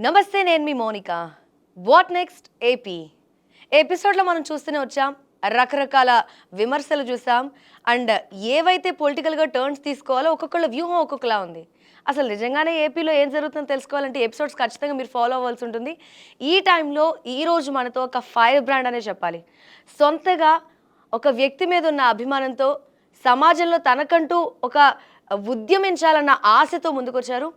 నమస్తే, నేను మీ Monica. What next AP ఎపిసోడ్లో మనం చూస్తూనే వచ్చాం. రకరకాల విమర్శలు చూసాం. అండ్ ఏవైతే పొలిటికల్గా టర్న్స్ తీసుకోవాలో ఒక్కొక్కళ్ళ వ్యూహం ఒక్కొక్కలా ఉంది. అసలు నిజంగానే ఏపీలో ఏం జరుగుతుందో తెలుసుకోవాలంటే ఎపిసోడ్స్ ఖచ్చితంగా మీరు ఫాలో అవ్వాల్సి ఉంటుంది. ఈ టైంలో ఈరోజు మనతో ఒక ఫైర్ బ్రాండ్ అనే చెప్పాలి. సొంతగా ఒక వ్యక్తి మీద ఉన్న అభిమానంతో సమాజంలో తనకంటూ ఒక ఉద్యమించాలన్న ఆశతో ముందుకొచ్చారు.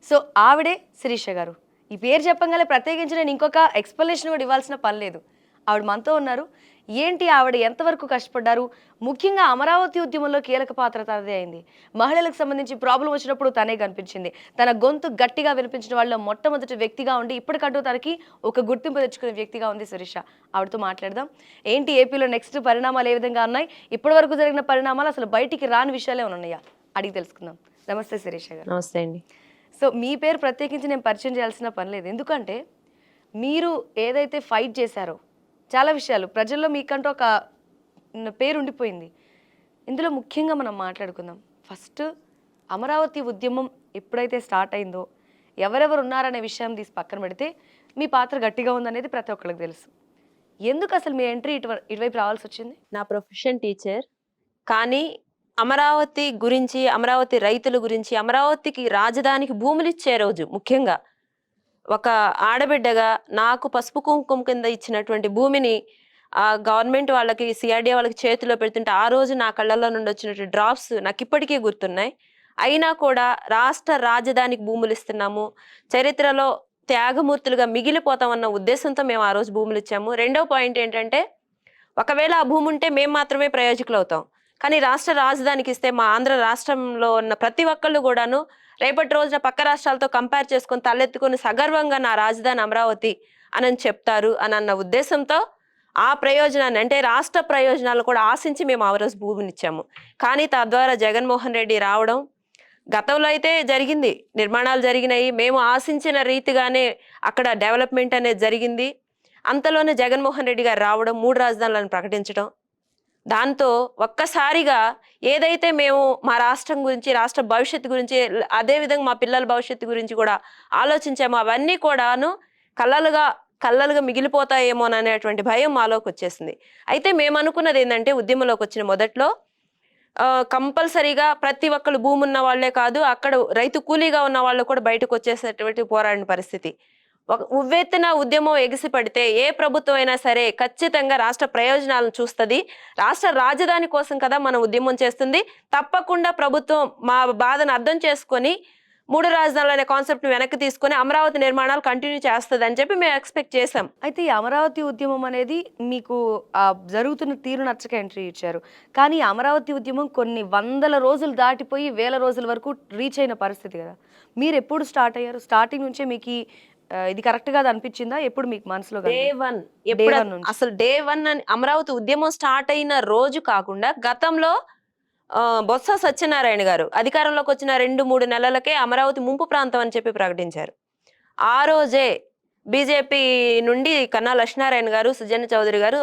సో ఆవిడే శిరీష గారు. ఈ పేరు చెప్పగానే ప్రత్యేకించి నేను ఇంకొక ఎక్స్‌ప్లనేషన్ కూడా ఇవ్వాల్సిన పని లేదు. ఆవిడ మనతో ఉన్నారు. ఏంటి ఆవిడ ఎంతవరకు కష్టపడ్డారు? ముఖ్యంగా అమరావతి ఉద్యమంలో కీలక పాత్ర తనదే అయింది. మహిళలకు సంబంధించి ప్రాబ్లమ్ వచ్చినప్పుడు తనే కనిపించింది. తన గొంతు గట్టిగా వినిపించిన వాళ్ళలో మొట్టమొదటి వ్యక్తిగా ఉండి ఇప్పటికంటూ తనకి ఒక గుర్తింపు తెచ్చుకునే వ్యక్తిగా ఉంది శిరీష. ఆవిడతో మాట్లాడదాం. ఏంటి ఏపీలో నెక్స్ట్ పరిణామాలు ఏ విధంగా ఉన్నాయి? ఇప్పటివరకు జరిగిన పరిణామాలు అసలు బయటికి రాని విషయాలే ఉన్నాయా? అడిగి తెలుసుకుందాం. నమస్తే శిరీష గారు. నమస్తే అండి. సో మీ పేరు ప్రత్యేకించి నేను పరిచయం చేయాల్సిన పని లేదు. ఎందుకంటే మీరు ఏదైతే ఫైట్ చేశారో చాలా విషయాలు ప్రజల్లో మీకంటూ ఒక పేరు ఉండిపోయింది. ఇందులో ముఖ్యంగా మనం మాట్లాడుకుందాం. ఫస్ట్ అమరావతి ఉద్యమం ఎప్పుడైతే స్టార్ట్ అయిందో ఎవరెవరు ఉన్నారనే విషయం తీసి పక్కన పెడితే మీ పాత్ర గట్టిగా ఉందనేది ప్రతి ఒక్కరికి తెలుసు. ఎందుకు అసలు మీ ఎంట్రీ ఇటువైపు రావాల్సి వచ్చింది? నా ప్రొఫెషన్ టీచర్. కానీ అమరావతి గురించి, అమరావతి రైతుల గురించి, అమరావతికి రాజధానికి భూములు ఇచ్చే రోజు ముఖ్యంగా ఒక ఆడబిడ్డగా నాకు పసుపు కుంకుమ కింద ఇచ్చినటువంటి భూమిని గవర్నమెంట్ వాళ్ళకి, సిఆర్డీఏ వాళ్ళకి చేతిలో పెడుతుంటే ఆ రోజు నా కళ్ళల్లో నుండి వచ్చినటువంటి డ్రాప్స్ నాకు ఇప్పటికీ గుర్తున్నాయి. అయినా కూడా రాష్ట్ర రాజధానికి భూములు ఇస్తున్నాము, చరిత్రలో త్యాగమూర్తులుగా మిగిలిపోతామన్న ఉద్దేశంతో మేము ఆ రోజు భూములు ఇచ్చాము. రెండో పాయింట్ ఏంటంటే, ఒకవేళ ఆ భూమి ఉంటే మేము మాత్రమే ప్రయోజకులు అవుతాం. కానీ రాష్ట్ర రాజధానికి ఇస్తే మా ఆంధ్ర రాష్ట్రంలో ఉన్న ప్రతి ఒక్కళ్ళు కూడాను రేపటి రోజున పక్క రాష్ట్రాలతో కంపేర్ చేసుకొని తలెత్తుకొని సగర్వంగా నా రాజధాని అమరావతి అని చెప్తారు అని అన్న ఉద్దేశంతో ఆ ప్రయోజనాన్ని, అంటే రాష్ట్ర ప్రయోజనాలు కూడా ఆశించి మేము ఆ రోజు భూమిని ఇచ్చాము. కానీ తద్వారా జగన్మోహన్ రెడ్డి రావడం, గతంలో అయితే జరిగింది, నిర్మాణాలు జరిగినాయి, మేము ఆశించిన రీతిగానే అక్కడ డెవలప్మెంట్ అనేది జరిగింది. అంతలోనే జగన్మోహన్ రెడ్డి గారు రావడం, 3 రాజధానులను ప్రకటించడం, దాంతో ఒక్కసారిగా ఏదైతే మేము మా రాష్ట్రం గురించి, రాష్ట్ర భవిష్యత్తు గురించి, అదేవిధంగా మా పిల్లల భవిష్యత్తు గురించి కూడా ఆలోచించాము, అవన్నీ కూడాను కళ్ళలుగా మిగిలిపోతాయేమోననేటువంటి భయం మాలోకి వచ్చేసింది. అయితే మేము అనుకున్నది ఏంటంటే, ఉద్యమంలోకి వచ్చిన మొదట్లో కంపల్సరీగా ప్రతి ఒక్కళ్ళు భూమి ఉన్న వాళ్లే కాదు, అక్కడ రైతు కూలీగా ఉన్న వాళ్ళు కూడా బయటకు వచ్చేసేటువంటి పోరాడిన పరిస్థితి. ఉవ్వెత్తున ఉద్యమం ఎగిసి పడితే ఏ ప్రభుత్వం అయినా సరే ఖచ్చితంగా రాష్ట్ర ప్రయోజనాలను చూస్తుంది. రాష్ట్ర రాజధాని కోసం కదా మనం ఉద్యమం చేస్తుంది. తప్పకుండా ప్రభుత్వం మా బాధను అర్థం చేసుకొని 3 రాజధానులు అనే కాన్సెప్ట్ వెనక్కి తీసుకొని అమరావతి నిర్మాణాలు కంటిన్యూ చేస్తుంది అని చెప్పి మేము ఎక్స్పెక్ట్ చేసాం. అయితే ఈ అమరావతి ఉద్యమం అనేది మీకు జరుగుతున్న తీరు నచ్చక ఎంట్రీ ఇచ్చారు. కానీ అమరావతి ఉద్యమం కొన్ని వందల రోజులు దాటిపోయి వేల రోజుల వరకు రీచ్ అయిన పరిస్థితి కదా. మీరు ఎప్పుడు స్టార్ట్ అయ్యారు? స్టార్టింగ్ నుంచే మీకు ఇది కరెక్ట్ గా అనిపించిందా? ఎప్పుడు మీకు మనసులో అసలు డే 1 అని అమరావతి ఉద్యమం స్టార్ట్ అయిన రోజు కాకుండా గతంలో బొత్స సత్యనారాయణ గారు అధికారంలోకి వచ్చిన 2-3 నెలలకే అమరావతి ముంపు ప్రాంతం అని చెప్పి ప్రకటించారు. ఆ రోజే బీజేపీ నుండి కన్నా లక్ష్మీనారాయణ గారు, సుజన చౌదరి గారు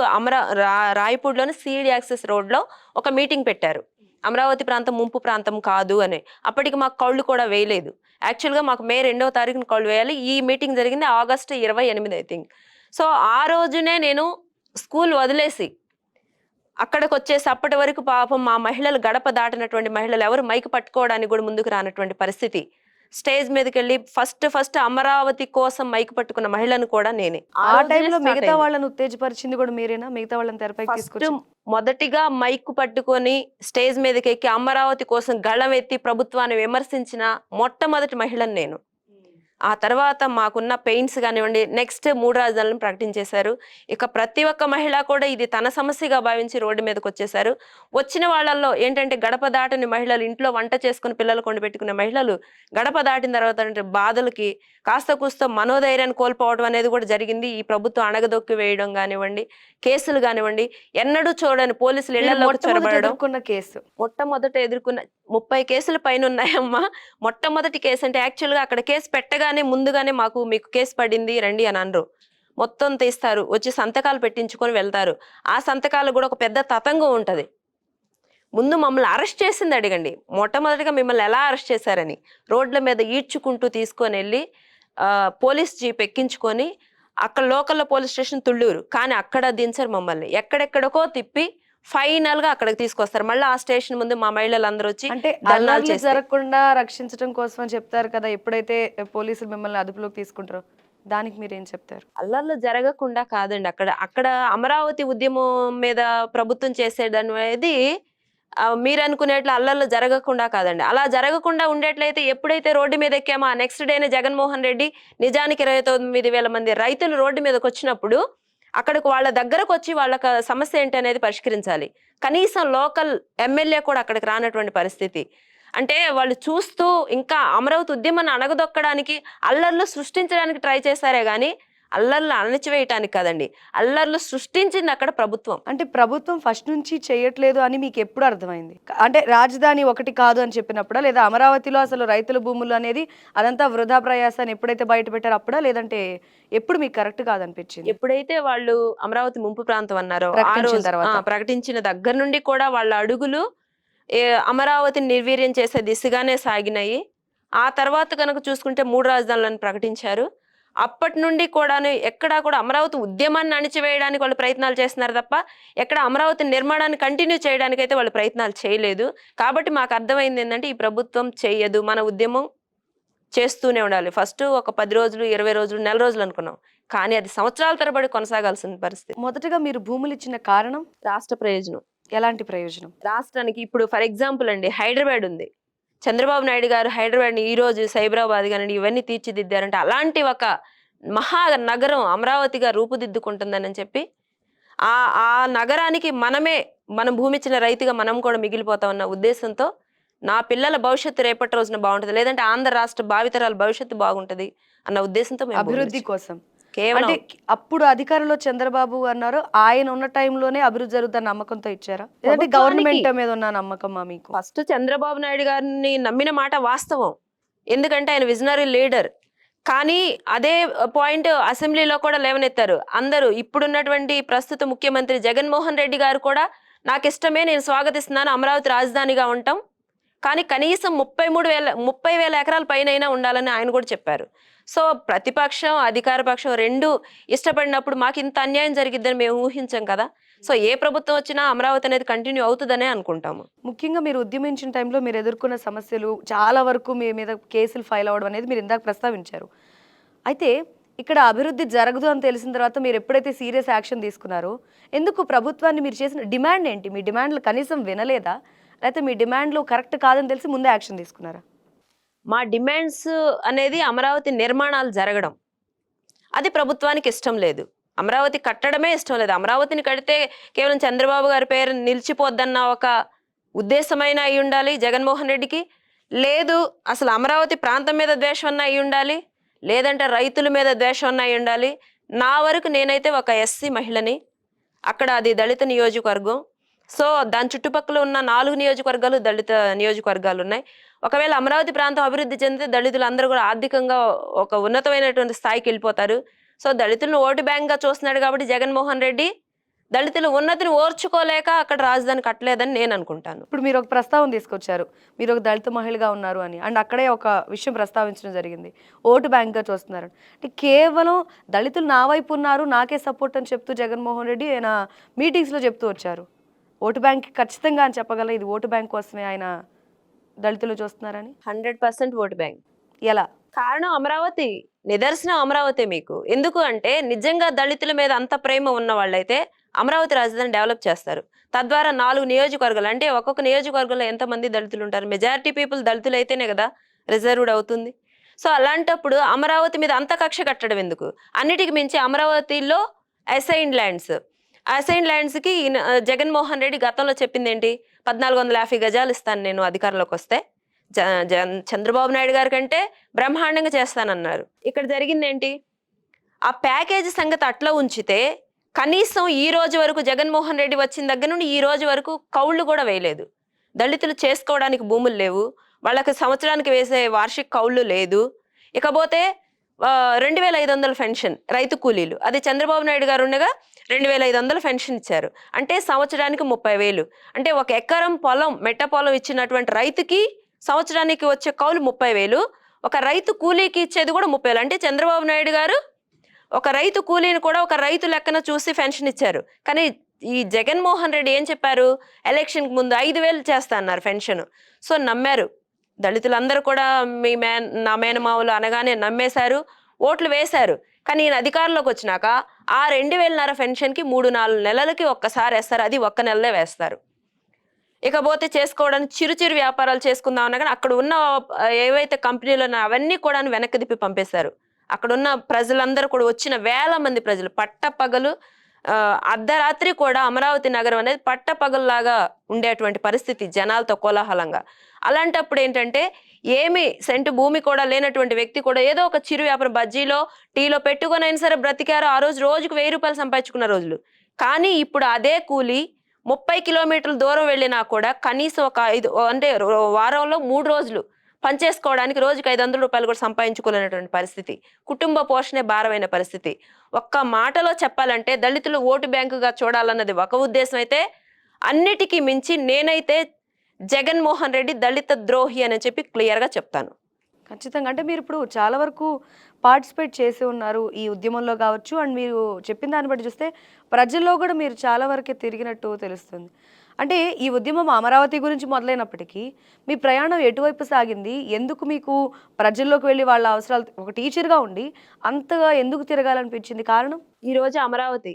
రాయపూడిలోని సిఈడి యాక్సెస్ రోడ్ లో ఒక మీటింగ్ పెట్టారు. అమరావతి ప్రాంతం ముంపు ప్రాంతం కాదు అని. అప్పటికి మాకు కౌళ్ళు కూడా వేయలేదు. యాక్చువల్గా మాకు మే 2వ తారీఖున కౌళ్ళు వేయాలి. ఈ మీటింగ్ జరిగింది ఆగస్టు 28 ఐ థింక్. సో ఆ రోజునే నేను స్కూల్ వదిలేసి అక్కడికి వచ్చేసి, అప్పటి వరకు పాపం మా మహిళలు, గడప దాటినటువంటి మహిళలు ఎవరు మైక్ పట్టుకోవడానికి కూడా ముందుకు రానటువంటి పరిస్థితి. స్టేజ్ మీదకి వెళ్ళి ఫస్ట్ అమరావతి కోసం మైక్ పట్టుకున్న మహిళను కూడా నేనే. ఆ టైంలో మిగతా వాళ్ళని ఉత్తేజపరిచింది కూడా మీరేనా? మిగతా వాళ్ళని తెరపైకి తీసుకొచ్చి మొదటిగా మైక్ పట్టుకొని స్టేజ్ మీదకి ఎక్కి అమరావతి కోసం గళం ఎత్తి ప్రభుత్వాన్ని విమర్శించిన మొట్టమొదటి మహిళను నేను. ఆ తర్వాత మాకున్న పెయిన్స్ కానివ్వండి, నెక్స్ట్ 3 రాజధానులను ప్రకటించేశారు. ఇక ప్రతి ఒక్క మహిళ కూడా ఇది తన సమస్యగా భావించి రోడ్డు మీదకి వచ్చేసారు. వచ్చిన వాళ్ళల్లో ఏంటంటే, గడప దాటిన మహిళలు, ఇంట్లో వంట చేసుకుని పిల్లలు కొండబెట్టుకునే మహిళలు గడప దాటిన తర్వాత బాధలకి కాస్త కూస్త మనోధైర్యాన్ని కోల్పోవడం అనేది కూడా జరిగింది. ఈ ప్రభుత్వం అణగదొక్కి వేయడం కానివ్వండి, కేసులు కానివ్వండి, ఎన్నడూ చూడని పోలీసులు ఇళ్లలోకి చొరబడడం. మొట్టమొదట ఎదుర్కొన్న 30 కేసుల పైన ఉన్నాయమ్మా. మొట్టమొదటి కేసు అంటే యాక్చువల్గా అక్కడ కేసు పెట్టగానే ముందుగానే మీకు కేసు పడింది రండి అని అనరు. మొత్తం తీస్తారు, వచ్చి సంతకాలు పెట్టించుకొని వెళ్తారు. ఆ సంతకాలు కూడా ఒక పెద్ద తతంగం ఉంటది. ముందు మమ్మల్ని అరెస్ట్ చేసింది అడగండి. మొట్టమొదటిగా మిమ్మల్ని ఎలా అరెస్ట్ చేశారని రోడ్ల మీద ఈడ్చుకుంటూ తీసుకొని వెళ్ళి పోలీస్ జీప్ ఎక్కించుకొని అక్కడ లోకల్లో పోలీస్ స్టేషన్ తుళ్ళూరు, కానీ అక్కడ దించరు మమ్మల్ని, ఎక్కడెక్కడికో తిప్పి ఫైనల్ గా అక్కడికి తీసుకొస్తారు. మళ్ళీ ఆ స్టేషన్ ముందు మా మహిళలందరూ వచ్చి అంటే ధర్నాలు అల్లర్లు చేస్తే జరగకుండా రక్షించడం కోసం అని చెప్తారు కదా, ఎప్పుడైతే పోలీసులు మిమ్మల్ని అదుపులోకి తీసుకుంటారో దానికి మీరేం చెప్తారు? అల్లర్లు జరగకుండా కాదండి. అక్కడ అక్కడ అమరావతి ఉద్యమం మీద ప్రభుత్వం చేసేదనేది మీరు అనుకునేట్లు అల్లర్లు జరగకుండా కాదండి. అలా జరగకుండా ఉండేట్లయితే ఎప్పుడైతే రోడ్డు మీద ఎక్కామో ఆ నెక్స్ట్ డేనే జగన్మోహన్ రెడ్డి నిజానికి 29,000 మంది రైతులు రోడ్డు మీదకి వచ్చినప్పుడు అక్కడికి వాళ్ళ దగ్గరకు వచ్చి వాళ్ళకి సమస్య ఏంటి అనేది పరిష్కరించాలి. కనీసం లోకల్ ఎమ్మెల్యే కూడా అక్కడికి రానటువంటి పరిస్థితి. అంటే వాళ్ళు చూస్తూ ఇంకా అమరావతి ఉద్యమాన్ని అణగదొక్కడానికి, అల్లర్లు సృష్టించడానికి ట్రై చేశారే గాని అల్లర్లు అణచివేయటానికి కాదండి. అల్లర్లు సృష్టించింది అక్కడ ప్రభుత్వం. అంటే ప్రభుత్వం ఫస్ట్ నుంచి చేయట్లేదు అని మీకు ఎప్పుడు అర్థమైంది? అంటే రాజధాని ఒకటి కాదు అని చెప్పినప్పుడా, లేదా అమరావతిలో అసలు రైతుల భూములు అనేది అదంతా వృధా ప్రయాస అని ఎప్పుడైతే బయట పెట్టారో అప్పుడా, లేదంటే ఎప్పుడు మీకు కరెక్ట్ కాదనిపించింది? ఎప్పుడైతే వాళ్ళు అమరావతి ముంపు ప్రాంతం అన్నారో ఆ ప్రకటించిన రోజు తర్వాత. ప్రకటించిన దగ్గర నుండి కూడా వాళ్ళ అడుగులు అమరావతిని నిర్వీర్యం చేసే దిశగానే సాగినాయి. ఆ తర్వాత కనుక చూసుకుంటే 3 రాజధానులను ప్రకటించారు. అప్పటి నుండి కూడాను ఎక్కడా కూడా అమరావతి ఉద్యమాన్ని అణిచివేయడానికి వాళ్ళు ప్రయత్నాలు చేస్తున్నారు తప్ప ఎక్కడ అమరావతి నిర్మాణాన్ని కంటిన్యూ చేయడానికి అయితే వాళ్ళు ప్రయత్నాలు చేయలేదు. కాబట్టి మాకు అర్థమైంది ఏంటంటే ఈ ప్రభుత్వం చేయదు, మన ఉద్యమం చేస్తూనే ఉండాలి. ఫస్ట్ ఒక 10 రోజులు, 20 రోజులు, నెల రోజులు అనుకున్నాం, కానీ అది సంవత్సరాల తరబడి కొనసాగాల్సిన పరిస్థితి. మొదటగా మీరు భూములు ఇచ్చిన కారణం? రాష్ట్ర ప్రయోజనం. ఎలాంటి ప్రయోజనం? రాష్ట్రానికి ఇప్పుడు ఫర్ ఎగ్జాంపుల్ అండి, హైదరాబాద్ ఉంది. చంద్రబాబు నాయుడు గారు హైదరాబాద్ని ఈ రోజు సైబరాబాద్ కానివ్వండి ఇవన్నీ తీర్చిదిద్దారంటే అలాంటి ఒక మహానగరం అమరావతిగా రూపుదిద్దుకుంటుందని చెప్పి ఆ ఆ నగరానికి మన భూమి ఇచ్చిన రైతుగా మనం కూడా మిగిలిపోతామన్న ఉద్దేశంతో నా పిల్లల భవిష్యత్తు రేపటి రోజున బాగుంటుంది, లేదంటే ఆంధ్ర రాష్ట్ర భావితరాల భవిష్యత్తు బాగుంటుంది అన్న ఉద్దేశంతో మేము అభివృద్ధి కోసం. కేవలం అంటే అప్పుడు అధికారంలో చంద్రబాబు అన్నారు, ఆయన ఉన్న టైంలోనే అభివృద్ధి జరుగుతున్న నమ్మకంతో ఇచ్చారా, లేదంటే గవర్నమెంట్ మీద ఉన్న నమ్మకమా మీకు? ఫస్ట్ చంద్రబాబు నాయుడు గారిని నమ్మిన మాట వాస్తవం, ఎందుకంటే ఆయన విజనరీ లీడర్. కానీ అదే పాయింట్ అసెంబ్లీలో కూడా లేవనెత్తారు అందరూ. ఇప్పుడున్నటువంటి ప్రస్తుత ముఖ్యమంత్రి జగన్మోహన్ రెడ్డి గారు కూడా నాకు ఇష్టమే, నేను స్వాగతిస్తున్నాను అమరావతి రాజధానిగా ఉంటాం, కానీ కనీసం 30,000 ఎకరాల పైన ఉండాలని ఆయన కూడా చెప్పారు. సో ప్రతిపక్షం అధికార పక్షం రెండు ఇష్టపడినప్పుడు మాకు ఇంత అన్యాయం జరిగిద్దని మేము ఊహించాం కదా. సో ఏ ప్రభుత్వం వచ్చినా అమరావతి అనేది కంటిన్యూ అవుతుందనే అనుకుంటాము. ముఖ్యంగా మీరు ఉద్యమించిన టైంలో మీరు ఎదుర్కొన్న సమస్యలు చాలా వరకు మీ మీద కేసులు ఫైల్ అవ్వడం అనేది మీరు ఇందాక ప్రస్తావించారు. అయితే ఇక్కడ అభివృద్ధి జరగదు అని తెలిసిన తర్వాత మీరు ఎప్పుడైతే సీరియస్ యాక్షన్ తీసుకున్నారో, ఎందుకు ప్రభుత్వాన్ని మీరు చేసిన డిమాండ్ ఏంటి? మీ డిమాండ్లు కనీసం వినలేదా, లేకపోతే మీ డిమాండ్లు కరెక్ట్ కాదని తెలిసి ముందే యాక్షన్ తీసుకున్నారా? మా డిమాండ్స్ అనేది అమరావతి నిర్మాణాలు జరగడం, అది ప్రభుత్వానికి ఇష్టం లేదు. అమరావతి కట్టడమే ఇష్టం లేదు. అమరావతిని కడితే కేవలం చంద్రబాబు గారి పేరు నిలిచిపోద్దన్న ఒక ఉద్దేశమైన అయి ఉండాలి జగన్మోహన్ రెడ్డికి, లేదు అసలు అమరావతి ప్రాంతం మీద ద్వేషం అన్న అయి ఉండాలి, లేదంటే రైతుల మీద ద్వేషం అన్న అయి ఉండాలి. నా వరకు నేనైతే ఒక ఎస్సీ మహిళని, అక్కడ అది దళిత నియోజకవర్గం. సో దాని చుట్టుపక్కల ఉన్న 4 నియోజకవర్గాలు దళిత నియోజకవర్గాలు ఉన్నాయి. ఒకవేళ అమరావతి ప్రాంతం అభివృద్ధి చెందితే దళితులు అందరూ కూడా ఆర్థికంగా ఒక ఉన్నతమైనటువంటి స్థాయికి వెళ్ళిపోతారు. సో దళితులను ఓటు బ్యాంక్గా చూస్తున్నాడు కాబట్టి జగన్మోహన్ రెడ్డి దళితుల ఉన్నతిని ఓర్చుకోలేక అక్కడ రాజధాని కట్టలేదని నేను అనుకుంటాను. ఇప్పుడు మీరు ఒక ప్రస్తావన తీసుకొచ్చారు, మీరు ఒక దళిత మహిళగా ఉన్నారు అని, అండ్ అక్కడే ఒక విషయం ప్రస్తావించడం జరిగింది, ఓటు బ్యాంక్గా చూస్తున్నారు అంటే. కేవలం దళితులు నా వైపు ఉన్నారు, నాకే సపోర్ట్ అని చెప్తూ జగన్మోహన్ రెడ్డి ఆయన మీటింగ్స్లో చెప్తూ వచ్చారు. ఓటు బ్యాంక్ ఖచ్చితంగా అని చెప్పగల, ఇది ఓటు బ్యాంక్ కోసమే ఆయన దళితులు చూస్తున్నారని. 100% ఓటు బ్యాంక్. ఎలా? కారణం అమరావతి, నిదర్శనం అమరావతి మీకు. ఎందుకు అంటే నిజంగా దళితుల మీద అంత ప్రేమ ఉన్న వాళ్ళైతే అమరావతి రాజధాని డెవలప్ చేస్తారు. తద్వారా 4 నియోజకవర్గాలు, అంటే ఒక్కొక్క నియోజకవర్గంలో ఎంతమంది దళితులు ఉంటారు, మెజారిటీ పీపుల్ దళితులు అయితేనే కదా రిజర్వ్డ్ అవుతుంది. సో అలాంటప్పుడు అమరావతి మీద అంత కక్ష కట్టడం ఎందుకు? అన్నిటికి మించి అమరావతిలో అసైన్డ్ ల్యాండ్స్కి జగన్మోహన్ రెడ్డి గతంలో చెప్పింది ఏంటి, 1450 గజాలు ఇస్తాను నేను అధికారంలోకి వస్తే. చంద్రబాబు నాయుడు గారి కంటే బ్రహ్మాండంగా చేస్తానన్నారు. ఇక్కడ జరిగింది ఏంటి, ఆ ప్యాకేజీ సంగతి అట్లా ఉంచితే కనీసం ఈ రోజు వరకు జగన్మోహన్ రెడ్డి వచ్చిన దగ్గర నుండి ఈ రోజు వరకు కౌళ్ళు కూడా వేయలేదు. దళితులు చేసుకోవడానికి భూములు లేవు, వాళ్ళకి సంవత్సరానికి వేసే వార్షిక కౌళ్ళు లేదు. ఇకపోతే 2,500 పెన్షన్ రైతు కూలీలు, అది చంద్రబాబు నాయుడు గారు ఉండగా 2,500 పెన్షన్ ఇచ్చారు, అంటే సంవత్సరానికి 30,000. అంటే 1 ఎకరం పొలం మెట్ట పొలం ఇచ్చినటువంటి రైతుకి సంవత్సరానికి వచ్చే కౌలు 30,000. ఒక రైతు కూలీకి ఇచ్చేది కూడా 30,000. అంటే చంద్రబాబు నాయుడు గారు ఒక రైతు కూలీని కూడా ఒక రైతు లెక్కన చూసి పెన్షన్ ఇచ్చారు. కానీ ఈ జగన్మోహన్ రెడ్డి ఏం చెప్పారు, ఎలక్షన్కి ముందు 5,000 చేస్తా అన్నారు పెన్షన్. సో నమ్మారు దళితులందరూ కూడా, నా మేనమావులు అనగానే నమ్మేశారు, ఓట్లు వేశారు. కానీ ఈయన అధికారంలోకి వచ్చినాక ఆ 2,500 పెన్షన్కి 3-4 నెలలకి ఒక్కసారి వేస్తారు, అది ఒక్క నెలలే వేస్తారు. ఇకపోతే చేసుకోవడానికి చిరు చిరు వ్యాపారాలు చేసుకుందాం అన్నా కానీ అక్కడ ఉన్న ఏవైతే కంపెనీలు ఉన్నాయో అవన్నీ కూడా వెనక్కి తిప్పి పంపేశారు. అక్కడ ఉన్న ప్రజలందరూ కూడా, వచ్చిన వేల మంది ప్రజలు పట్టపగలు అర్ధరాత్రి కూడా అమరావతి నగరం అనేది పట్టపగల్లాగా ఉండేటువంటి పరిస్థితి, జనాలతో కోలాహలంగా. అలాంటప్పుడు ఏంటంటే ఏమి సెంటు భూమి కూడా లేనటువంటి వ్యక్తి కూడా ఏదో ఒక చిరు వ్యాపారం, బజ్జీలో టీలో పెట్టుకొని అయినా సరే బ్రతికారు. ఆ రోజు రోజుకు 1,000 రూపాయలు సంపాదించుకున్న రోజులు. కానీ ఇప్పుడు అదే కూలి 30 కిలోమీటర్ల దూరం వెళ్ళినా కూడా కనీసం ఒక 5 అంటే వారంలో 3 రోజులు పనిచేసుకోవడానికి రోజుకి 500 రూపాయలు కూడా సంపాదించుకోలేనటువంటి పరిస్థితి, కుటుంబ పోషణే భారమైన పరిస్థితి. ఒక్క మాటలో చెప్పాలంటే దళితులు ఓటు బ్యాంకుగా చూడాలన్నది ఒక ఉద్దేశం అయితే, అన్నిటికీ మించి నేనైతే జగన్మోహన్ రెడ్డి దళిత ద్రోహి అని చెప్పి క్లియర్గా చెప్తాను. ఖచ్చితంగా. అంటే మీరు ఇప్పుడు చాలా వరకు పార్టిసిపేట్ చేసి ఉన్నారు ఈ ఉద్యమంలో కావచ్చు, అండ్ మీరు చెప్పిన దాన్ని బట్టి చూస్తే ప్రజల్లో కూడా మీరు చాలా వరకే తిరిగినట్టు తెలుస్తుంది. అంటే ఈ ఉద్యమం అమరావతి గురించి మొదలైనప్పటికీ మీ ప్రయాణం ఎటువైపు సాగింది? ఎందుకు మీకు ప్రజల్లోకి వెళ్ళి వాళ్ళ అవసరాలు, ఒక టీచర్గా ఉండి అంతగా ఎందుకు తిరగాలనిపించింది? కారణం? ఈరోజు అమరావతి,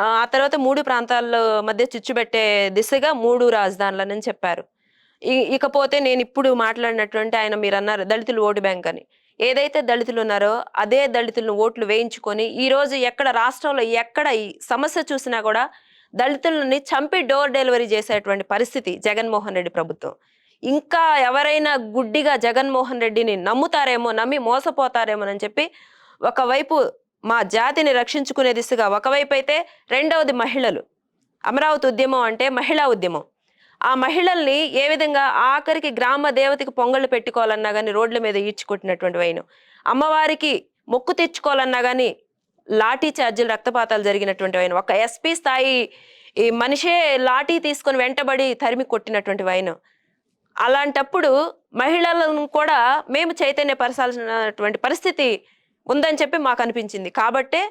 ఆ తర్వాత 3 ప్రాంతాల్లో మధ్య చిచ్చు పెట్టే దిశగా 3 రాజధానులని చెప్పారు. ఇకపోతే నేను ఇప్పుడు మాట్లాడినటువంటి ఆయన, మీరు అన్నారు దళితులు ఓటు బ్యాంక్ అని. ఏదైతే దళితులు ఉన్నారో అదే దళితులను ఓట్లు వేయించుకొని ఈ రోజు ఎక్కడ రాష్ట్రంలో ఎక్కడ ఈ సమస్య చూసినా కూడా దళితులని చంపి డోర్ డెలివరీ చేసేటువంటి పరిస్థితి జగన్మోహన్ రెడ్డి ప్రభుత్వం. ఇంకా ఎవరైనా గుడ్డిగా జగన్మోహన్ రెడ్డిని నమ్ముతారేమో, నమ్మి మోసపోతారేమోనని చెప్పి ఒకవైపు మా జాతిని రక్షించుకునే దిశగా, ఒకవైపు అయితే రెండవది మహిళలు. అమరావతి ఉద్యమం అంటే మహిళా ఉద్యమం. ఆ మహిళల్ని ఏ విధంగా ఆఖరికి గ్రామ దేవతకి పొంగళ్ళు పెట్టుకోవాలన్నా కానీ రోడ్ల మీద ఈడ్చుకుంటున్నటువంటి వైను, అమ్మవారికి మొక్కు తెచ్చుకోవాలన్నా కానీ లాఠీ ఛార్జీలు, రక్తపాతాలు జరిగినటువంటి వైను, ఒక ఎస్పీ స్థాయి ఈ మనిషే లాఠీ తీసుకొని వెంటబడి తరిమి కొట్టినటువంటి వైను. అలాంటప్పుడు మహిళలను కూడా మేము చైతన్యపరచాల్సినటువంటి పరిస్థితి ఉందని చెప్పి మాకు అనిపించింది. కాబట్టే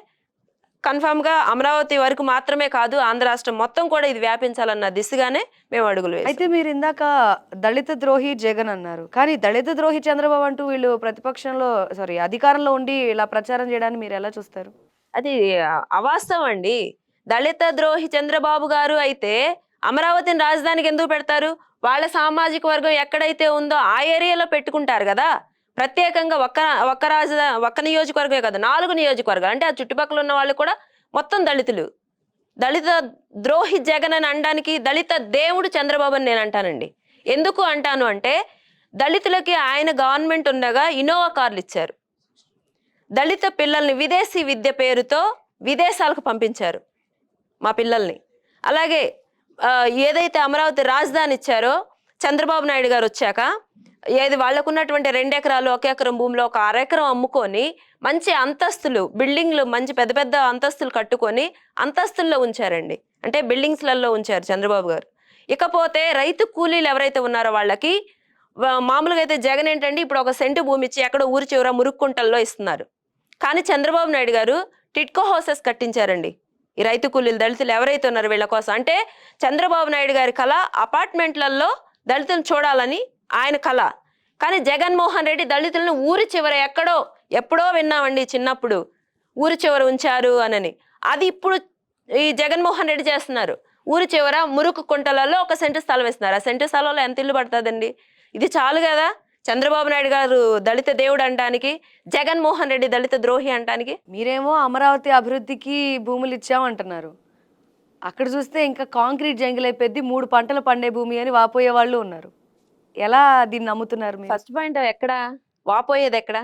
కన్ఫామ్గా అమరావతి వరకు మాత్రమే కాదు, ఆంధ్ర రాష్ట్రం మొత్తం కూడా ఇది వ్యాపించాలన్న దిశగానే మేము అడుగులు వేసాం. అయితే మీరు ఇందాక దళిత ద్రోహి జగన్ అన్నారు, కానీ దళిత ద్రోహి చంద్రబాబు అంటూ వీళ్ళు ప్రతిపక్షంలో అధికారంలో ఉండి ఇలా ప్రచారం చేయడాన్ని మీరు ఎలా చూస్తారు? అది అవాస్తవం అండి. దళిత ద్రోహి చంద్రబాబు గారు అయితే అమరావతిని రాజధానికి ఎందుకు పెడతారు? వాళ్ళ సామాజిక వర్గం ఎక్కడైతే ఉందో ఆ ఏరియాలో పెట్టుకుంటారు కదా. ప్రత్యేకంగా ఒక్క నియోజకవర్గమే కదా, 4 నియోజకవర్గాలు. అంటే ఆ చుట్టుపక్కల ఉన్న వాళ్ళు కూడా మొత్తం దళితులు. దళిత ద్రోహి జగన్ అని అనడానికి దళిత దేవుడు చంద్రబాబు అని నేను అంటానండి. ఎందుకు అంటాను అంటే, దళితులకి ఆయన గవర్నమెంట్ ఉండగా ఇన్నోవా కార్లు ఇచ్చారు. దళిత పిల్లల్ని విదేశీ విద్య పేరుతో విదేశాలకు పంపించారు మా పిల్లల్ని. అలాగే ఏదైతే అమరావతి రాజధాని ఇచ్చారో చంద్రబాబు నాయుడు గారు వచ్చాక, ఏది వాళ్ళకున్నటువంటి 2 ఎకరాలు 1 ఎకరం భూమిలో ఒక 1/2 ఎకరం అమ్ముకొని మంచి అంతస్తులు, బిల్డింగ్లు, మంచి పెద్ద పెద్ద అంతస్తులు కట్టుకొని అంతస్తుల్లో ఉంచారండి. అంటే బిల్డింగ్స్లలో ఉంచారు చంద్రబాబు గారు. ఇకపోతే రైతు కూలీలు ఎవరైతే ఉన్నారో వాళ్ళకి మామూలుగా అయితే జగన్ ఏంటంటే ఇప్పుడు 1 సెంటు భూమి ఇచ్చి ఎక్కడో ఊరి చివర మురుక్కుంటల్లో ఇస్తున్నారు. కానీ చంద్రబాబు నాయుడు గారు టిట్కో హౌసెస్ కట్టించారండి ఈ రైతు కూలీలు, దళితులు ఎవరైతే ఉన్నారో వీళ్ళ కోసం. అంటే చంద్రబాబు నాయుడు గారి కళ అపార్ట్మెంట్లలో దళితులను చూడాలని ఆయన కళ. కానీ జగన్మోహన్ రెడ్డి దళితులను ఊరి చివర ఎప్పుడో విన్నామండి చిన్నప్పుడు, ఊరి చివర ఉంచారు అనని. అది ఇప్పుడు ఈ జగన్మోహన్ రెడ్డి చేస్తున్నారు. ఊరి చివర మురుకు కుంటలలో 1 సెంటు స్థలం ఇస్తున్నారు. ఆ సెంటు స్థలంలో ఎంత ఇల్లు పడుతుందండి? ఇది చాలు కదా చంద్రబాబు నాయుడు గారు దళిత దేవుడు అంటానికి, జగన్మోహన్ రెడ్డి దళిత ద్రోహి అంటానికి. మీరేమో అమరావతి అభివృద్ధికి భూములు ఇచ్చామంటున్నారు, అక్కడ చూస్తే ఇంకా కాంక్రీట్ జంగిల్ అయిపోద్ది, 3 పంటలు పండే భూమి అని వాపోయే వాళ్ళు ఉన్నారు. ఎలా దీన్ని నమ్ముతున్నారు మీరు? ఫస్ట్ పాయింట్ ఎక్కడ వాపోయేది? ఎక్కడ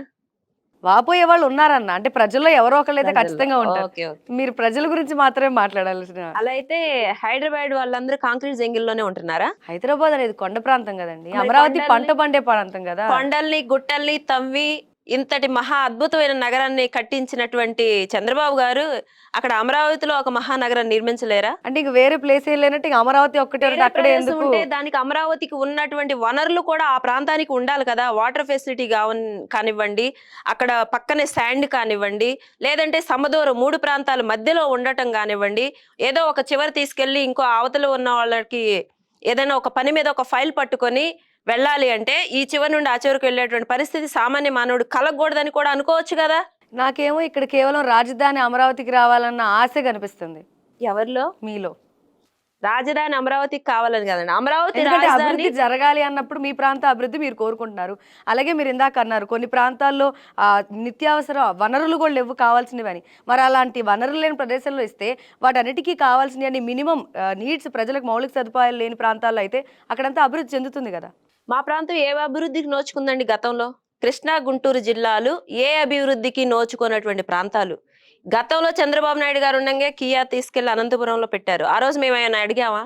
వాపోయే వాళ్ళు ఉన్నారన్న, అంటే ప్రజల్లో ఎవరో ఒకళ్ళైతే ఖచ్చితంగా ఉంటారు. Okay, okay. మీరు ప్రజల గురించి మాత్రమే మాట్లాడాల్సిన. అలా అయితే హైదరాబాద్ వాళ్ళందరూ కాంక్రీట్ జంగిల్లోనే ఉంటున్నారా? హైదరాబాద్ అనేది కొండ ప్రాంతం కదండి, అమరావతి పంట పండే ప్రాంతం కదా. కొండల్ని గుట్టల్ని తవ్వి ఇంతటి మహా అద్భుతమైన నగరాన్ని కట్టించినటువంటి చంద్రబాబు గారు అక్కడ అమరావతిలో ఒక మహానగరం నిర్మించలేరా? అంటే ఇంక వేరే ప్లేస్ లేనట్టు ఇంక అమరావతి ఒక్కటే వేరే ఉంటే అక్కడే ప్రదేశం ఎందుకు? ఉంటే దానికి అమరావతికి ఉన్నటువంటి వనరులు కూడా ఆ ప్రాంతానికి ఉండాలి కదా. వాటర్ ఫెసిలిటీ కానివ్వండి, అక్కడ పక్కనే శాండ్ కానివ్వండి, లేదంటే సమదూరం 3 ప్రాంతాల మధ్యలో ఉండటం కానివ్వండి, ఏదో ఒక చివర తీసుకెళ్లి ఇంకో అవతల ఉన్న వాళ్ళకి ఏదైనా ఒక పని మీద ఒక ఫైల్ పట్టుకొని వెళ్ళాలి అంటే ఈ చివరి నుండి ఆ చివరికి వెళ్ళేటువంటి పరిస్థితి సామాన్య మానవుడు కలగకూడదని కూడా అనుకోవచ్చు కదా. నాకేమో ఇక్కడ కేవలం రాజధాని అమరావతికి రావాలన్న ఆశ కనిపిస్తుంది ఎవరిలో? మీలో. రాజధాని అమరావతికి కావాలని కదండి. అమరావతి ఎందుకంటే రాజధాని అభివృద్ధి జరగాలి అన్నప్పుడు మీ ప్రాంత అభివృద్ధి మీరు కోరుకుంటున్నారు. అలాగే మీరు ఇందాక అన్నారు కొన్ని ప్రాంతాల్లో నిత్యావసర వనరులు కూడా లేవు కావాల్సినవని. మరి అలాంటి వనరులు లేని ప్రదేశంలో ఇస్తే వాటన్నిటికీ కావాల్సినవి మినిమం నీడ్స్ ప్రజలకు మౌలిక సదుపాయాలు లేని ప్రాంతాల్లో అయితే అక్కడంతా అభివృద్ధి చెందుతుంది కదా. మా ప్రాంతం ఏ అభివృద్ధికి నోచుకుందండి గతంలో? కృష్ణా, గుంటూరు జిల్లాలు ఏ అభివృద్ధికి నోచుకున్నటువంటి ప్రాంతాలు. గతంలో చంద్రబాబు నాయుడు గారు ఉండంగా కియా తీసుకెళ్లి అనంతపురంలో పెట్టారు. ఆ రోజు మేమేమైనా అడిగామా?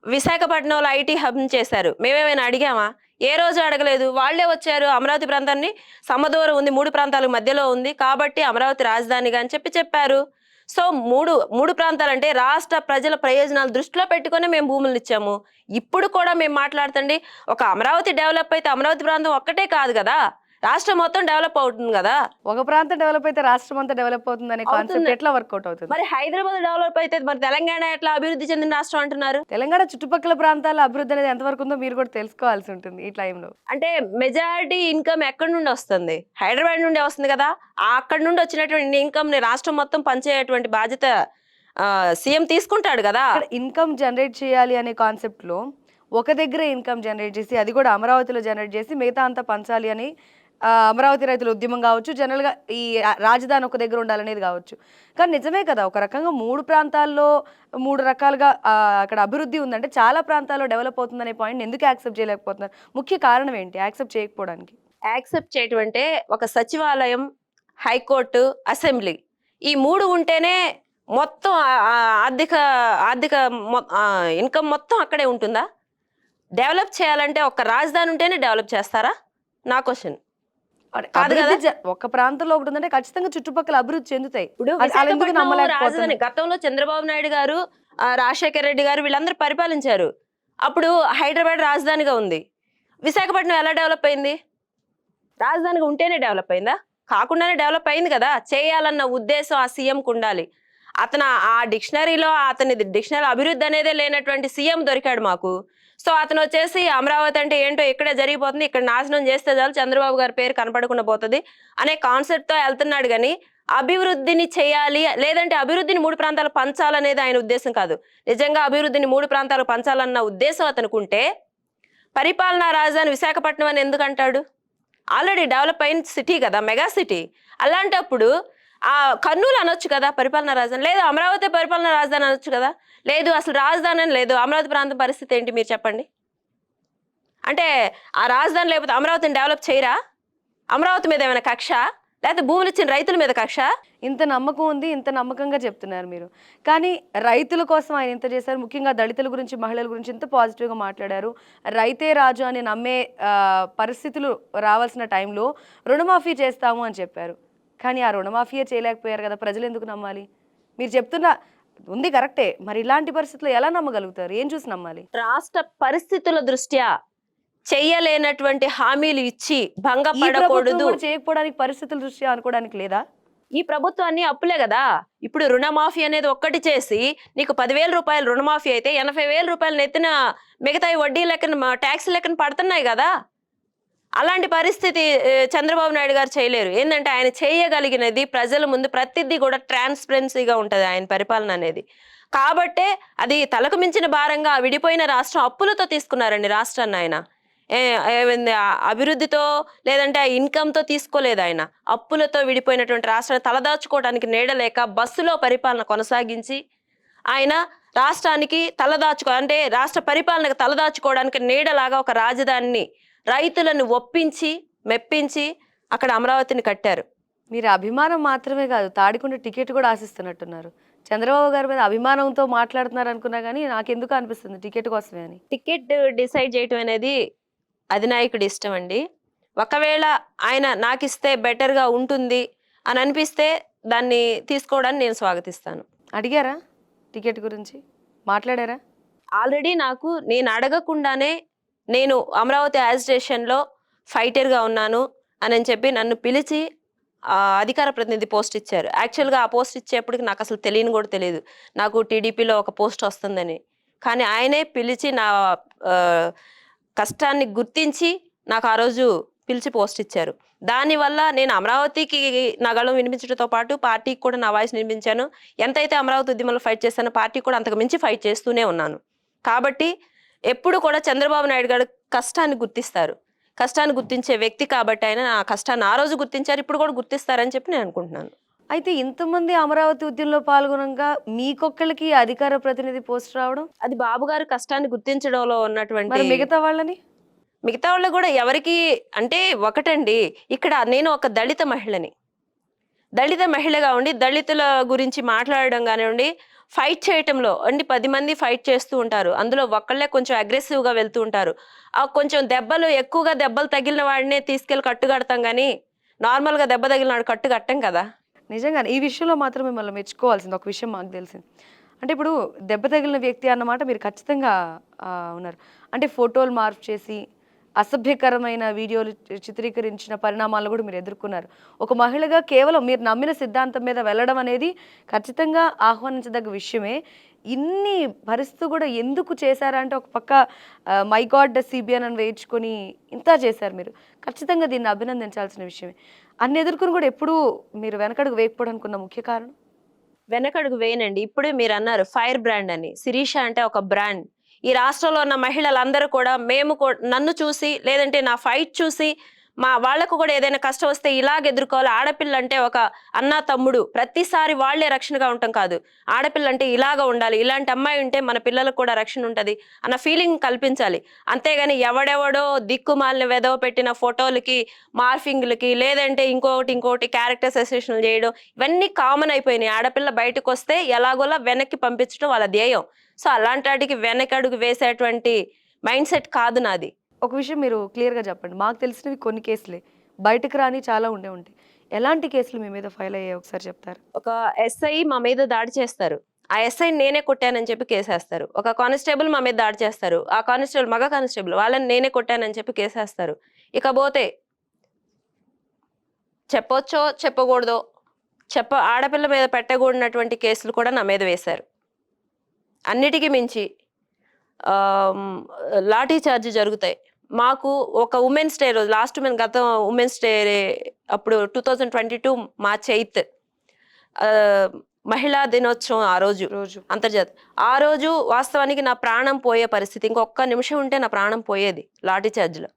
విశాఖపట్నంలో ఐటీ హబ్ చేశారు. మేమేమైనా అడిగామా? ఏ రోజు అడగలేదు. వాళ్లే వచ్చారు. అమరావతి ప్రాంతాన్ని సమదూరం ఉంది, 3 ప్రాంతాలకు మధ్యలో ఉంది కాబట్టి అమరావతి రాజధానిగా అని చెప్పారు. సో మూడు ప్రాంతాలంటే రాష్ట్ర ప్రజల ప్రయోజనాలు దృష్టిలో పెట్టుకుని మేము భూములు ఇచ్చాము. ఇప్పుడు కూడా మేము మాట్లాడుతండి ఒక అమరావతి డెవలప్ అయితే అమరావతి ప్రాంతం ఒక్కటే కాదు కదా, రాష్ట్రం మొత్తం డెవలప్ అవుతుంది కదా. ఒక ప్రాంతం డెవలప్ అయితే రాష్ట్రం అంతా డెవలప్ అవుతుంది అనే కాన్సెప్ట్ ఎట్లా వర్కౌట్ అవుతుంది? మరి హైదరాబాద్ డెవలప్ అయితే మరి తెలంగాణ ఎట్లా అభివృద్ధి చెందిన రాష్ట్రం అంటున్నారు? తెలంగాణ చుట్టుపక్కల ప్రాంతాల అభివృద్ధి అనేది ఎంతవరకు ఉందో మీరు కూడా తెలుసుకోవాల్సి ఉంటుంది ఈ టైంలో. అంటే మెజారిటీ ఇన్కమ్ ఎక్కడి నుండి వస్తుంది? హైదరాబాద్ నుండి వస్తుంది కదా. అక్కడి నుండి వచ్చినటువంటి ఇన్కమ్ ని రాష్ట్రం మొత్తం పంచేటువంటి బాధ్యత సీఎం తీసుకుంటాడు కదా. ఇన్కమ్ జనరేట్ చేయాలి అనే కాన్సెప్ట్ లో ఒక దగ్గర ఇన్కమ్ జనరేట్ చేసి అది కూడా అమరావతిలో జనరేట్ చేసి మిగతా అంతా పంచాలి అని అమరావతి రైతుల ఉద్యమం కావచ్చు, జనరల్గా ఈ రాజధాని ఒక దగ్గర ఉండాలనేది కావచ్చు. కానీ నిజమే కదా, ఒక రకంగా 3 ప్రాంతాల్లో 3 రకాలుగా అక్కడ అభివృద్ధి ఉందంటే చాలా ప్రాంతాల్లో డెవలప్ అవుతుందనే పాయింట్ ఎందుకు యాక్సెప్ట్ చేయలేకపోతున్నారు? ముఖ్య కారణం ఏంటి యాక్సెప్ట్ చేయకపోవడానికి? యాక్సెప్ట్ చేయటం అంటే ఒక సచివాలయం, హైకోర్టు, అసెంబ్లీ ఈ 3 ఉంటేనే మొత్తం ఆర్థిక ఇన్కమ్ మొత్తం అక్కడే ఉంటుందా? డెవలప్ చేయాలంటే ఒక రాజధాని ఉంటేనే డెవలప్ చేస్తారా? నా క్వశ్చన్. ఒక ప్రాంతంలో ఒకటి ఉందంటే ఖచ్చితంగా చుట్టుపక్కల అభివృద్ధి చెందుతాయి. ఇప్పుడు రాజధాని గతంలో చంద్రబాబు నాయుడు గారు, రాజశేఖర రెడ్డి గారు వీళ్ళందరూ పరిపాలించారు. అప్పుడు హైదరాబాద్ రాజధానిగా ఉంది. విశాఖపట్నం ఎలా డెవలప్ అయింది? రాజధానిగా ఉంటేనే డెవలప్ అయిందా? కాకుండానే డెవలప్ అయింది కదా. చేయాలన్న ఉద్దేశం ఆ సీఎంకు ఉండాలి. అతను ఆ డిక్షనరీలో డిక్షనరీ అభివృద్ధి అనేదే లేనటువంటి సీఎం దొరికాడు మాకు. సో అతను వచ్చేసి అమరావతి అంటే ఏంటో ఇక్కడే జరిగిపోతుంది, ఇక్కడ నాశనం చేస్తే చాలు చంద్రబాబు గారి పేరు కనపడకుండా పోతుంది అనే కాన్సెప్ట్ తో వెళ్తున్నాడు. కానీ అభివృద్ధిని చేయాలి లేదంటే అభివృద్ధిని 3 ప్రాంతాలు పంచాలనేది ఆయన ఉద్దేశం కాదు. నిజంగా అభివృద్ధిని 3 ప్రాంతాలు పంచాలన్న ఉద్దేశం అతనుకుంటే పరిపాలనా రాజధాని విశాఖపట్నం అని ఎందుకు అంటాడు? ఆల్రెడీ డెవలప్ అయిన సిటీ కదా, మెగా సిటీ. అలాంటప్పుడు కర్నూలు అనొచ్చు కదా పరిపాలనా రాజధాని, లేదు అమరావతి పరిపాలనా రాజధాని అనొచ్చు కదా. లేదు అసలు రాజధాని అని లేదు. అమరావతి ప్రాంతం పరిస్థితి ఏంటి మీరు చెప్పండి. అంటే ఆ రాజధాని లేకపోతే అమరావతిని డెవలప్ చేయరా? అమరావతి మీద ఏమైనా కక్ష, లేకపోతే భూములు ఇచ్చిన రైతుల మీద కక్ష? ఇంత నమ్మకం ఉంది, ఇంత నమ్మకంగా చెప్తున్నారు మీరు. కానీ రైతుల కోసం ఆయన ఇంత చేశారు. ముఖ్యంగా దళితుల గురించి, మహిళల గురించి ఇంత పాజిటివ్గా మాట్లాడారు. రైతే రాజు అని నమ్మే పరిస్థితులు రావాల్సిన టైంలో రుణమాఫీ చేస్తాము అని చెప్పారు. కానీ ఆ రుణమాఫీయే చేయలేకపోయారు కదా. ప్రజలు ఎందుకు నమ్మాలి? మీరు చెప్తున్న ఉంది కరెక్టే, మరి ఇలాంటి పరిస్థితుల్లో ఎలా నమ్మగలుగుతారు? ఏం చూసి నమ్మాలి? రాష్ట్ర పరిస్థితుల దృష్ట్యా చెయ్యలేనటువంటి హామీలు ఇచ్చి భంగపడకూడదు. చేయకపోవడానికి పరిస్థితుల దృష్ట్యా అనుకోవడానికి లేదా? ఈ ప్రభుత్వాన్ని అప్పులే కదా. ఇప్పుడు రుణమాఫీ అనేది ఒక్కటి చేసి నీకు 10,000 రూపాయలు రుణమాఫీ అయితే 80,000 రూపాయలు నెత్తిన మిగతా వడ్డీ లెక్కన ట్యాక్స్ లెక్కన పడుతున్నాయి కదా. అలాంటి పరిస్థితి చంద్రబాబు నాయుడు గారు చేయలేరు. ఏంటంటే ఆయన చేయగలిగినది ప్రజల ముందు ప్రతిదీ కూడా ట్రాన్స్పరెన్సీగా ఉంటుంది ఆయన పరిపాలన అనేది. కాబట్టే అది తలకు మించిన భారంగా విడిపోయిన రాష్ట్రం అప్పులతో తీసుకున్నారండి రాష్ట్రాన్ని. ఆయన అభివృద్ధితో లేదంటే ఇన్కమ్తో తీసుకోలేదు. ఆయన అప్పులతో విడిపోయినటువంటి రాష్ట్రాన్ని తలదాచుకోవడానికి నీడలేక బస్సులో పరిపాలన కొనసాగించి ఆయన రాష్ట్రానికి అంటే రాష్ట్ర పరిపాలనకు తలదాచుకోవడానికి నీడలాగా ఒక రాజధానిని రైతులను ఒప్పించి మెప్పించి అక్కడ అమరావతిని కట్టారు. మీరు అభిమానం మాత్రమే కాదు, తాడికొండ టికెట్ కూడా ఆశిస్తున్నట్టున్నారు. చంద్రబాబు గారి మీద అభిమానంతో మాట్లాడుతున్నారు అనుకున్నా కానీ నాకెందుకు అనిపిస్తుంది టికెట్ కోసమే అని. టికెట్ డిసైడ్ చేయటం అనేది అధినాయకుడి ఇష్టం అండి. ఒకవేళ ఆయన నాకిస్తే బెటర్గా ఉంటుంది అని అనిపిస్తే దాన్ని తీసుకోవడాన్ని నేను స్వాగతిస్తాను. అడిగారా టికెట్ గురించి? మాట్లాడారా? ఆల్రెడీ నేను అడగకుండానే నేను అమరావతి యాజిటేషన్‌లో ఫైటర్‌గా ఉన్నాను అని చెప్పి నన్ను పిలిచి అధికార ప్రతినిధి పోస్ట్ ఇచ్చారు. యాక్చువల్‌గా ఆ పోస్ట్ ఇచ్చేప్పటికి నాకసలు తెలియని కూడా తెలీదు. నాకు టీడీపీలో ఒక పోస్ట్ వస్తుందని. కానీ ఆయనే పిలిచి నా ఆహ్, కష్టాన్ని గుర్తించి నాకు ఆ రోజు పిలిచి పోస్ట్ ఇచ్చారు. దానివల్ల నేను అమరావతికి నా గళం వినిపించడంతో పాటు పార్టీకి కూడా నా వాయిస్ వినిపించాను. ఎంతైతే అమరావతి ఉద్యమంలో ఫైట్ చేశానో పార్టీకి కూడా అంతకు మించి ఫైట్ చేస్తూనే ఉన్నాను. కాబట్టి ఎప్పుడు కూడా చంద్రబాబు నాయుడు గారు కష్టాన్ని గుర్తిస్తారు. కష్టాన్ని గుర్తించే వ్యక్తి కాబట్టి ఆయన నా కష్టాన్ని ఆ రోజు గుర్తించారు. ఇప్పుడు కూడా గుర్తిస్తారని చెప్పి నేను అనుకుంటున్నాను. అయితే ఇంతమంది అమరావతి ఉద్యమంలో పాల్గొనంగా మీకొక్కళ్ళకి అధికార ప్రతినిధి పోస్ట్ రావడం, అది బాబు గారు కష్టాన్ని గుర్తించడంలో మరి ఉన్నటువంటి మిగతా వాళ్ళని? మిగతా వాళ్ళు కూడా ఎవరికి అంటే ఒకటండి, ఇక్కడ నేను ఒక దళిత మహిళని. దళిత మహిళగా ఉండి దళితుల గురించి మాట్లాడడం కానివ్వండి, ఫైట్ చేయటంలో 10 మంది ఫైట్ చేస్తూ ఉంటారు. అందులో ఒక్కళ్ళే కొంచెం అగ్రెసివ్‌గా వెళ్తూ ఉంటారు. కొంచెం ఎక్కువగా దెబ్బలు తగిలిన వాడినే తీసుకెళ్ళి కట్టుకడతాం గానీ, నార్మల్‌గా దెబ్బ తగిలిన కట్టు కట్టం కదా! నిజంగానే ఈ విషయంలో మాత్రం మిమ్మల్ని మెచ్చుకోవాల్సింది ఒక విషయం మాకు తెలిసింది. అంటే ఇప్పుడు దెబ్బ తగిలిన వ్యక్తి అన్నమాట మీరు ఖచ్చితంగా ఉన్నారు. అంటే ఫోటోలు మార్పు చేసి అసభ్యకరమైన వీడియోలు చిత్రీకరించిన పరిణామాలను కూడా మీరు ఎదుర్కొన్నారు. ఒక మహిళగా కేవలం మీరు నమ్మిన సిద్ధాంతం మీద వెళ్ళడం అనేది ఖచ్చితంగా ఆహ్వానించదగ్గ విషయమే. ఇన్ని పరిస్థితులు కూడా ఎందుకు చేశారంటే ఒక పక్క మై గాడ్ సిబిఎన్ అని వేయించుకొని ఇంత చేశారు మీరు. ఖచ్చితంగా దీన్ని అభినందించాల్సిన విషయమే. అన్ని ఎదుర్కొని కూడా ఎప్పుడూ మీరు వెనకడుగు వేయకపోవడానికి ఉన్న ముఖ్య కారణం? వెనకడుగు వేయనండి. ఇప్పుడే మీరన్నారు ఫైర్ బ్రాండ్ అని. శిరీష అంటే ఒక బ్రాండ్. ఈ రాష్ట్రంలో ఉన్న మహిళలందరూ కూడా నన్ను చూసి లేదంటే నా ఫైట్ చూసి వాళ్ళకు కూడా ఏదైనా కష్టం వస్తే ఇలాగ ఎదుర్కోవాలి. ఆడపిల్ల అంటే ఒక అన్న, తమ్ముడు ప్రతిసారి వాళ్ళే రక్షణగా ఉండటం కాదు. ఆడపిల్ల అంటే ఇలాగ ఉండాలి. ఇలాంటి అమ్మాయి ఉంటే మన పిల్లలకు కూడా రక్షణ ఉంటది అన్న ఫీలింగ్ కల్పించాలి. అంతేగాని ఎవడెవడో దిక్కుమాలిన వెధవ పెట్టిన ఫోటోలకి, మార్ఫింగ్‌లకి లేదంటే ఇంకోటి క్యారెక్టర్ అసోసియేషన్‌లు చేయడం ఇవన్నీ కామన్ అయిపోయినాయి. ఆడపిల్ల బయటకొస్తే ఎలాగోలా వెనక్కి పంపించడం వాళ్ళ ధ్యేయం. సో అలాంటి వాటికి వెనకడుగు వేసేటువంటి మైండ్ సెట్ కాదు నాది. ఒక విషయం మీరు క్లియర్‌గా చెప్పండి. మాకు తెలిసినవి కొన్ని కేసులే. బయటకు రాని చాలా ఉండే ఉంటాయి. ఎలాంటి కేసులు మీ మీద ఫైల్ అయ్యాయో ఒకసారి చెప్తారా? ఒక ఎస్ఐ మా మీద దాడి చేస్తారు. ఆ ఎస్ఐని నేనే కొట్టానని చెప్పి కేసేస్తారు. ఒక కానిస్టేబుల్ మా మీద దాడి చేస్తారు. ఆ కానిస్టేబుల్ మగ కానిస్టేబుల్ వాళ్ళని నేనే కొట్టానని చెప్పి కేసేస్తారు. ఇకపోతే చెప్పొచ్చో చెప్పకూడదో ఆడపిల్ల మీద పెట్టకూడనటువంటి కేసులు కూడా నా మీద వేశారు. అన్నిటికి మించి లాఠీ చార్జ్ జరుగుతాయి. మాకు ఒక ఉమెన్స్ డే రోజు గత ఉమెన్స్ డే అప్పుడు 2022 మార్చ్ 8 మహిళా దినోత్సవం ఆ రోజు అంతర్జాతీయ. ఆ రోజు వాస్తవానికి నా ప్రాణం పోయే పరిస్థితి. ఇంకొక్క నిమిషం ఉంటే నా ప్రాణం పోయేది లాఠీ చార్జ్‌లో.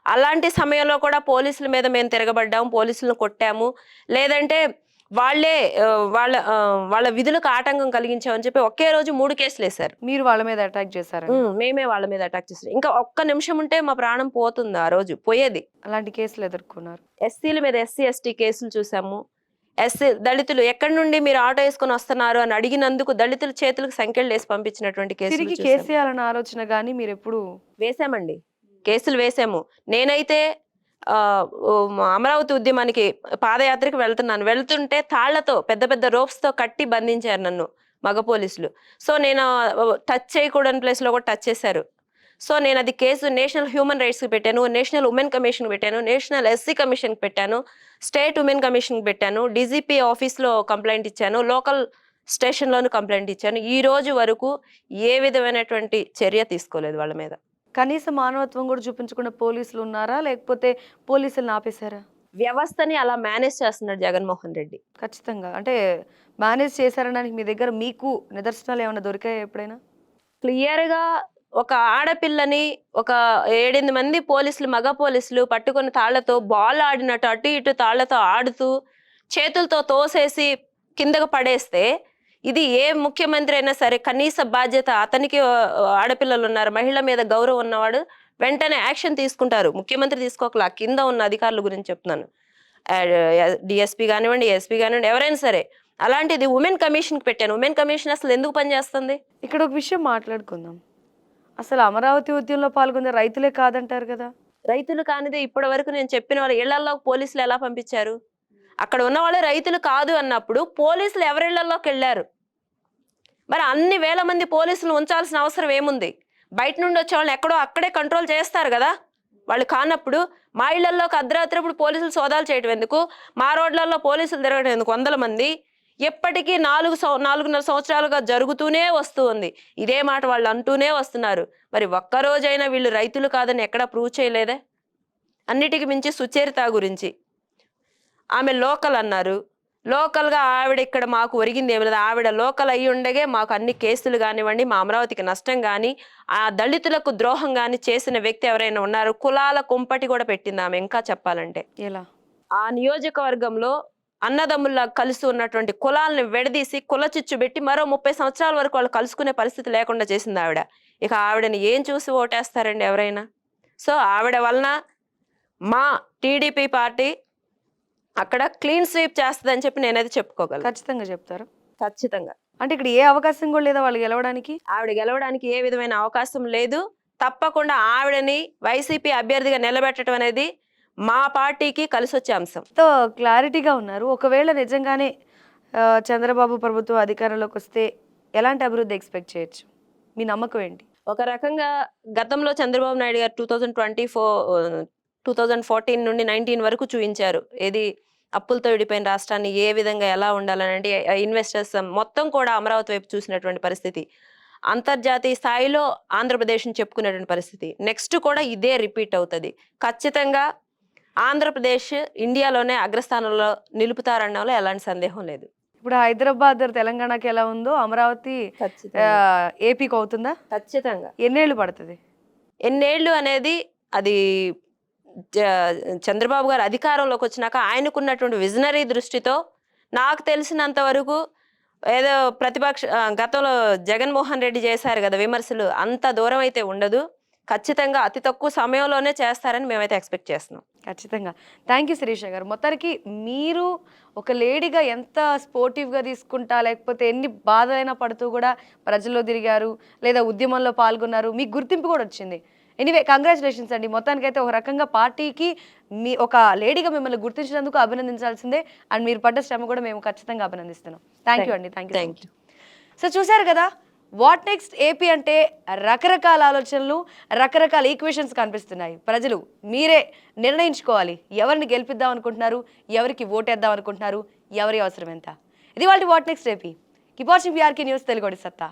అలాంటి సమయంలో కూడా పోలీసుల మీద మేము తిరగబడ్డాము. పోలీసులను కొట్టాము. లేదంటే వాళ్ళే వాళ్ళ విధులకు ఆటంకం కలిగించామని చెప్పి ఒకే రోజు 3 కేసులేశారు. మీరు వాళ్ళ మీద అటాక్ చేశారా? మేమే వాళ్ళ మీద అటాక్ చేసాం. ఇంకా ఒక్క నిమిషం ఉంటే మా ప్రాణం పోతుంది ఆ రోజు. పోయేది. అలాంటి కేసులు ఎదుర్కొన్నారు. ఎస్సీల మీద ఎస్సీ, ఎస్టీ కేసులు చూసాము. దళితులు ఎక్కడి నుండి మీరు ఆటో వేసుకొని వస్తున్నారు అని అడిగినందుకు దళితుల చేతులకు సంకెళ్ళేసి పంపించినటువంటి కేసులు తిరిగి చూసాము. కేసేయాలన్న ఆలోచన గానీ మీరెప్పుడు వేసామండి. కేసులు వేసాము. నేనైతే అమరావతి ఉద్యమానికి పాదయాత్రకు వెళ్తుంటే తాళ్లతో పెద్ద రోప్స్‌తో కట్టి బంధించారు నన్ను మగ పోలీసులు. సో నేను టచ్ చేయకూడని ప్లేస్‌లో కూడా టచ్ చేశారు. సో నేను అది కేసు నేషనల్ హ్యూమన్ రైట్స్‌కి పెట్టాను, నేషనల్ ఉమెన్ కమిషన్‌కి పెట్టాను, నేషనల్ ఎస్సీ కమిషన్‌కి పెట్టాను, స్టేట్ ఉమెన్ కమిషన్‌కి పెట్టాను, డీజీపీ ఆఫీస్‌లో కంప్లెయింట్ ఇచ్చాను, లోకల్ స్టేషన్‌లోను కంప్లెయింట్ ఇచ్చాను. ఈ రోజు వరకు ఏ విధమైనటువంటి చర్య తీసుకోలేదు వాళ్ళ మీద. కనీస మానవత్వం కూడా చూపించకుండా పోలీసులు ఉన్నారా? లేకపోతే పోలీసుల్ని ఆపేశారా? వ్యవస్థని అలా మేనేజ్ చేస్తున్నాడు జగన్మోహన్ రెడ్డి. ఖచ్చితంగా. అంటే మేనేజ్ చేశారనడానికి మీ దగ్గర మీకు నిదర్శనాలు ఏమైనా దొరికాయా ఎప్పుడైనా? క్లియర్‌గా ఒక ఆడపిల్లని ఒక 7, 8 మంది పోలీసులు, మగ పోలీసులు పట్టుకొని తాళ్లతో బాల్ ఆడినట్టు అటు ఇటు తాళ్లతో ఆడుతూ చేతులతో తోసేసి కిందకు పడేస్తే ఇది ఏ ముఖ్యమంత్రి అయినా సరే కనీస బాధ్యత అతనికి ఆడపిల్లలు ఉన్నారు, మహిళ మీద గౌరవం ఉన్నవాడు వెంటనే యాక్షన్ తీసుకుంటారు. ముఖ్యమంత్రి తీసుకోకలా, కింద ఉన్న అధికారుల గురించి చెప్తున్నాను. డిఎస్పీ కానివ్వండి, ఎస్పీ కానివ్వండి, ఎవరైనా సరే. అలాంటిది ఉమెన్ కమిషన్‌కి పెట్టాను. ఉమెన్ కమిషన్ అసలు ఎందుకు పనిచేస్తుంది? ఇక్కడ ఒక విషయం మాట్లాడుకుందాం. అసలు అమరావతి ఉద్యమంలో పాల్గొన్న రైతులే కాదంటారు కదా? రైతులు కానిదే ఇప్పటి వరకు నేను చెప్పిన వాళ్ళ ఇళ్లలో పోలీసులు ఎలా పంపించారు? అక్కడ ఉన్న వాళ్ళే రైతులు కాదు అన్నప్పుడు పోలీసులు ఎవరి ఇళ్లలోకి వెళ్ళారు? మరి అన్ని వేల మంది పోలీసులు ఉంచాల్సిన అవసరం ఏముంది? బయట నుండి వచ్చే వాళ్ళని ఎక్కడో అక్కడే కంట్రోల్ చేస్తారు కదా. వాళ్ళు కానప్పుడు మా ఇళ్లలోకి అర్ధరాత్రిప్పుడు పోలీసులు సోదాలు చేయడం ఎందుకు? మా రోడ్లలో పోలీసులు తిరగడం ఎందుకు? 100 మంది ఎప్పటికీ 4.5 సంవత్సరాలుగా జరుగుతూనే వస్తూ ఉంది. ఇదే మాట వాళ్ళు అంటూనే వస్తున్నారు. మరి ఒక్కరోజైనా వీళ్ళు రైతులు కాదని ఎక్కడా ప్రూవ్ చేయలేదే. అన్నిటికి మించి సుచరిత గురించి ఆమె లోకల్ అన్నారు. లోకల్గా ఆవిడ ఇక్కడ మాకు ఒరిగింది ఏమి లేదు. ఆవిడ లోకల్ అయ్యి ఉండగే మాకు అన్ని కేసులు కానివ్వండి, మా అమరావతికి నష్టం కానీ, ఆ దళితులకు ద్రోహం కానీ చేసిన వ్యక్తి ఎవరైనా ఉన్నారు? కులాల కుంపటి కూడా పెట్టింది ఆమె. ఇంకా చెప్పాలంటే ఎలా? ఆ నియోజకవర్గంలో అన్నదమ్ముల్లా కలిసి ఉన్నటువంటి కులాలను విడదీసి కుల చిచ్చు పెట్టి మరో 30 సంవత్సరాల వరకు వాళ్ళు కలుసుకునే పరిస్థితి లేకుండా చేసింది ఆవిడ. ఇక ఆవిడని ఏం చూసి ఓటేస్తారండి ఎవరైనా? సో ఆవిడ వలన మా టీడీపీ పార్టీ అక్కడ క్లీన్ స్వీప్ చేస్తుందని చెప్పి నేనైతే చెప్పుకోగలను. ఖచ్చితంగా చెప్తారు. ఖచ్చితంగా. అంటే ఇక్కడ ఏ అవకాశం కూడా లేదా వాళ్ళు గెలవడానికి? ఆవిడ గెలవడానికి ఏ విధమైన అవకాశం లేదు. తప్పకుండా ఆవిడని వైసీపీ అభ్యర్థిగా నిలబెట్టడం అనేది మా పార్టీకి కలిసొచ్చే అంశం. తో క్లారిటీగా ఉన్నారు. ఒకవేళ నిజంగానే చంద్రబాబు ప్రభుత్వం అధికారంలోకి వస్తే ఎలాంటి అభివృద్ధి ఎక్స్పెక్ట్ చేయొచ్చు? మీ నమ్మకం ఏంటి? ఒక రకంగా గతంలో చంద్రబాబు నాయుడు గారు 2014 నుండి 19 వరకు చూపించారు. ఏది అప్పులతో విడిపోయిన రాష్ట్రాన్ని ఏ విధంగా ఎలా ఉండాలని, అంటే ఇన్వెస్టర్స్ మొత్తం కూడా అమరావతి వైపు చూసినటువంటి పరిస్థితి. అంతర్జాతీయ స్థాయిలో ఆంధ్రప్రదేశ్ని చెప్పుకునేటువంటి పరిస్థితి. నెక్స్ట్ కూడా ఇదే రిపీట్ అవుతుంది. ఖచ్చితంగా ఆంధ్రప్రదేశ్ ఇండియాలోనే అగ్రస్థానంలో నిలుపుతారనడంలో ఎలాంటి సందేహం లేదు. ఇప్పుడు హైదరాబాద్ తెలంగాణకి ఎలా ఉందో అమరావతి ఏపీకి అవుతుందా? ఖచ్చితంగా. ఎన్నేళ్ళు పడుతుంది? ఎన్నేళ్ళు అనేది అది చంద్రబాబు గారు అధికారంలోకి వచ్చినాక ఆయనకున్నటువంటి విజనరీ దృష్టితో నాకు తెలిసినంత వరకు ఏదో గతంలో జగన్మోహన్ రెడ్డి చేశారు కదా విమర్శలు, అంత దూరం అయితే ఉండదు. ఖచ్చితంగా అతి తక్కువ సమయంలోనే చేస్తారని మేమైతే ఎక్స్పెక్ట్ చేస్తున్నాం. ఖచ్చితంగా. థ్యాంక్ యూ శిరీష గారు. మొత్తానికి మీరు ఒక లేడీగా ఎంత స్పోర్టివ్గా తీసుకుంటా, లేకపోతే ఎన్ని బాధలైనా పడుతూ కూడా ప్రజల్లో తిరిగారు, లేదా ఉద్యమంలో పాల్గొన్నారు, మీకు గుర్తింపు కూడా వచ్చింది. ఎనీవే కంగ్రాచులేషన్స్ అండి. మొత్తానికైతే ఒక రకంగా పార్టీకి మీ ఒక లేడీగా మిమ్మల్ని గుర్తించినందుకు అభినందించాల్సిందే. అండ్ మీరు పడ్డ శ్రమ కూడా మేము ఖచ్చితంగా అభినందిస్తున్నాం. థ్యాంక్ యూ అండి. Thank you. సో చూసారు కదా, వాట్ నెక్స్ట్ ఏపీ అంటే రకరకాల ఆలోచనలు, రకరకాల ఈక్వేషన్స్ కనిపిస్తున్నాయి. ప్రజలు మీరే నిర్ణయించుకోవాలి, ఎవరిని గెలిపిద్దాం అనుకుంటున్నారు, ఎవరికి ఓటేద్దాం అనుకుంటున్నారు, ఎవరి అవసరం ఎంత. ఇది వాళ్ళ what next AP. Keep watching PRK news Telugu సత్తా.